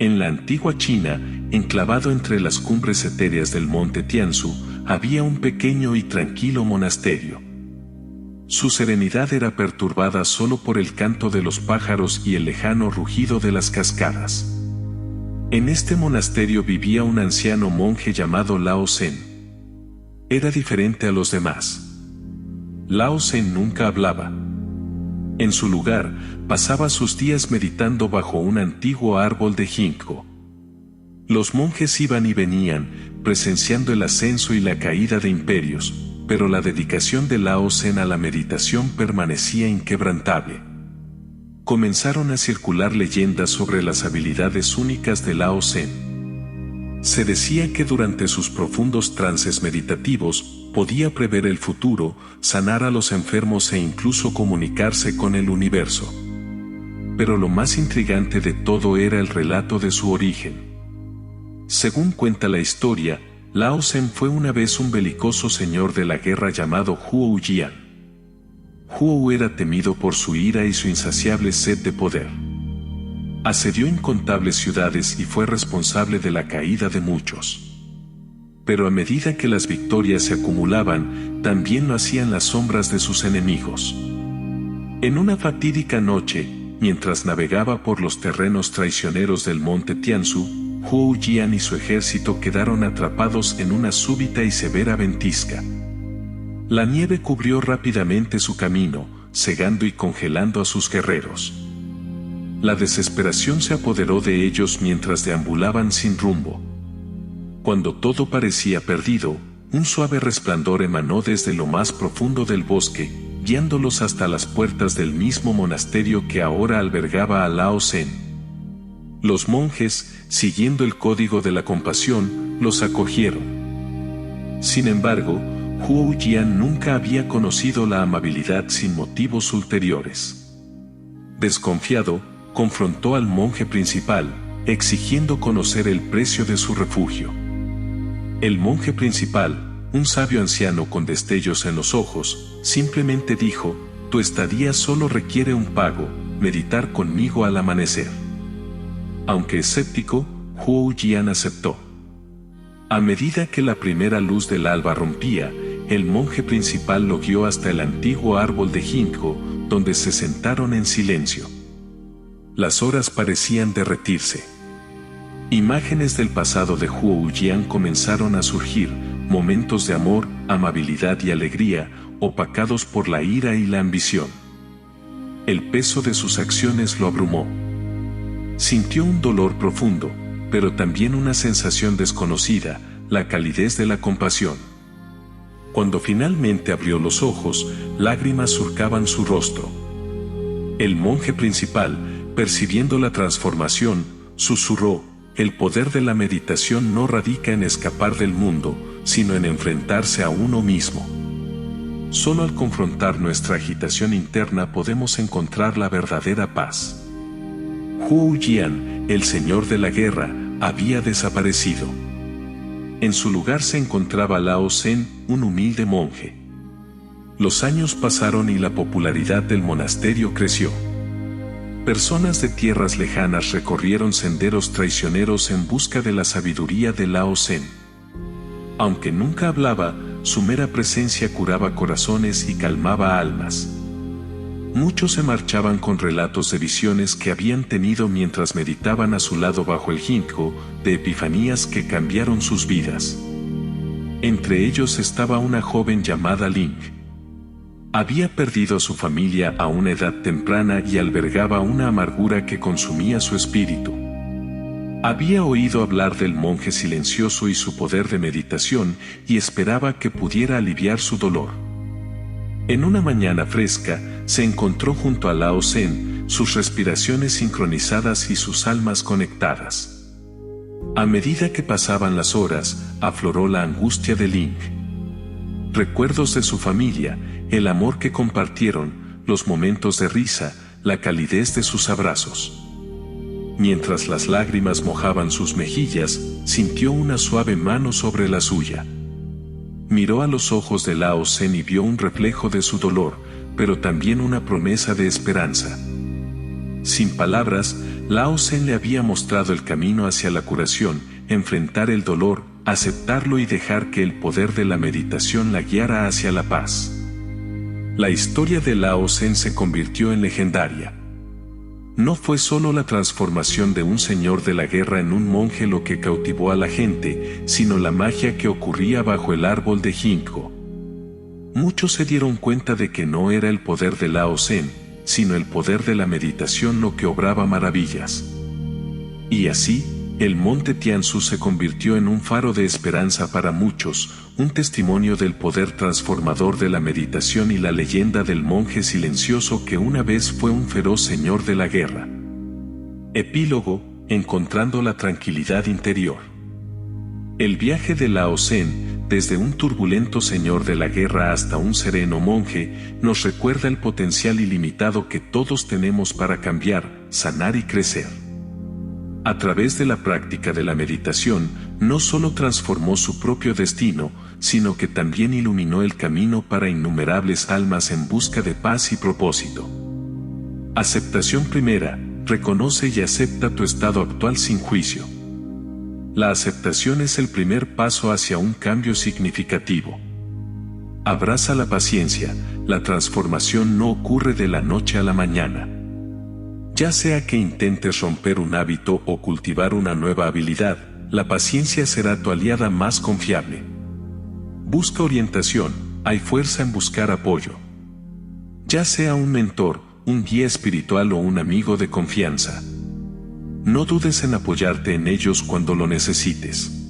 En la antigua China, enclavado entre las cumbres etéreas del monte Tianzhu, había un pequeño y tranquilo monasterio. Su serenidad era perturbada solo por el canto de los pájaros y el lejano rugido de las cascadas. En este monasterio vivía un anciano monje llamado Lao Zhen. Era diferente a los demás. Lao Zhen nunca hablaba. En su lugar, pasaba sus días meditando bajo un antiguo árbol de ginkgo. Los monjes iban y venían, presenciando el ascenso y la caída de imperios, pero la dedicación de Lao Zhen a la meditación permanecía inquebrantable. Comenzaron a circular leyendas sobre las habilidades únicas de Lao Zhen. Se decía que durante sus profundos trances meditativos, podía prever el futuro, sanar a los enfermos e incluso comunicarse con el universo. Pero lo más intrigante de todo era el relato de su origen. Según cuenta la historia, Lao Zhen fue una vez un belicoso señor de la guerra llamado Huo Jian. Huo era temido por su ira y su insaciable sed de poder. Asedió incontables ciudades y fue responsable de la caída de muchos. Pero a medida que las victorias se acumulaban, también lo hacían las sombras de sus enemigos. En una fatídica noche, mientras navegaba por los terrenos traicioneros del monte Tianzhu, Huo Jian y su ejército quedaron atrapados en una súbita y severa ventisca. La nieve cubrió rápidamente su camino, cegando y congelando a sus guerreros. La desesperación se apoderó de ellos mientras deambulaban sin rumbo. Cuando todo parecía perdido, un suave resplandor emanó desde lo más profundo del bosque, guiándolos hasta las puertas del mismo monasterio que ahora albergaba a Lao Zhen. Los monjes, siguiendo el código de la compasión, los acogieron. Sin embargo, Huo Jian nunca había conocido la amabilidad sin motivos ulteriores. Desconfiado, confrontó al monje principal, exigiendo conocer el precio de su refugio. El monje principal, un sabio anciano con destellos en los ojos, simplemente dijo: «Tu estadía solo requiere un pago, meditar conmigo al amanecer». Aunque escéptico, Huo Jian aceptó. A medida que la primera luz del alba rompía, el monje principal lo guió hasta el antiguo árbol de ginkgo, donde se sentaron en silencio. Las horas parecían derretirse. Imágenes del pasado de Huo Jian comenzaron a surgir, momentos de amor, amabilidad y alegría, opacados por la ira y la ambición. El peso de sus acciones lo abrumó. Sintió un dolor profundo, pero también una sensación desconocida, la calidez de la compasión. Cuando finalmente abrió los ojos, lágrimas surcaban su rostro. El monje principal, percibiendo la transformación, susurró: «El poder de la meditación no radica en escapar del mundo, sino en enfrentarse a uno mismo. Solo al confrontar nuestra agitación interna podemos encontrar la verdadera paz». Huo Jian, el señor de la guerra, había desaparecido. En su lugar se encontraba Lao Zhen, un humilde monje. Los años pasaron y la popularidad del monasterio creció. Personas de tierras lejanas recorrieron senderos traicioneros en busca de la sabiduría de Lao Zhen. Aunque nunca hablaba, su mera presencia curaba corazones y calmaba almas. Muchos se marchaban con relatos de visiones que habían tenido mientras meditaban a su lado bajo el ginkgo, de epifanías que cambiaron sus vidas. Entre ellos estaba una joven llamada Ling. Había perdido a su familia a una edad temprana y albergaba una amargura que consumía su espíritu. Había oído hablar del monje silencioso y su poder de meditación y esperaba que pudiera aliviar su dolor. En una mañana fresca, se encontró junto a Lao Zhen, sus respiraciones sincronizadas y sus almas conectadas. A medida que pasaban las horas, afloró la angustia de Ling. Recuerdos de su familia, el amor que compartieron, los momentos de risa, la calidez de sus abrazos. Mientras las lágrimas mojaban sus mejillas, sintió una suave mano sobre la suya. Miró a los ojos de Lao Zhen y vio un reflejo de su dolor, pero también una promesa de esperanza. Sin palabras, Lao Tse le había mostrado el camino hacia la curación, enfrentar el dolor, aceptarlo y dejar que el poder de la meditación la guiara hacia la paz. La historia de Lao Tse se convirtió en legendaria. No fue solo la transformación de un señor de la guerra en un monje lo que cautivó a la gente, sino la magia que ocurría bajo el árbol de ginkgo. Muchos se dieron cuenta de que no era el poder de Lao Tse, sino el poder de la meditación lo que obraba maravillas. Y así, el monte Tianzu se convirtió en un faro de esperanza para muchos, un testimonio del poder transformador de la meditación y la leyenda del monje silencioso que una vez fue un feroz señor de la guerra. Epílogo: encontrando la tranquilidad interior. El viaje de Lao Tse, desde un turbulento señor de la guerra hasta un sereno monje, nos recuerda el potencial ilimitado que todos tenemos para cambiar, sanar y crecer. A través de la práctica de la meditación, no solo transformó su propio destino, sino que también iluminó el camino para innumerables almas en busca de paz y propósito. Aceptación primera: reconoce y acepta tu estado actual sin juicio. La aceptación es el primer paso hacia un cambio significativo. Abraza la paciencia, la transformación no ocurre de la noche a la mañana. Ya sea que intentes romper un hábito o cultivar una nueva habilidad, la paciencia será tu aliada más confiable. Busca orientación, hay fuerza en buscar apoyo. Ya sea un mentor, un guía espiritual o un amigo de confianza. No dudes en apoyarte en ellos cuando lo necesites.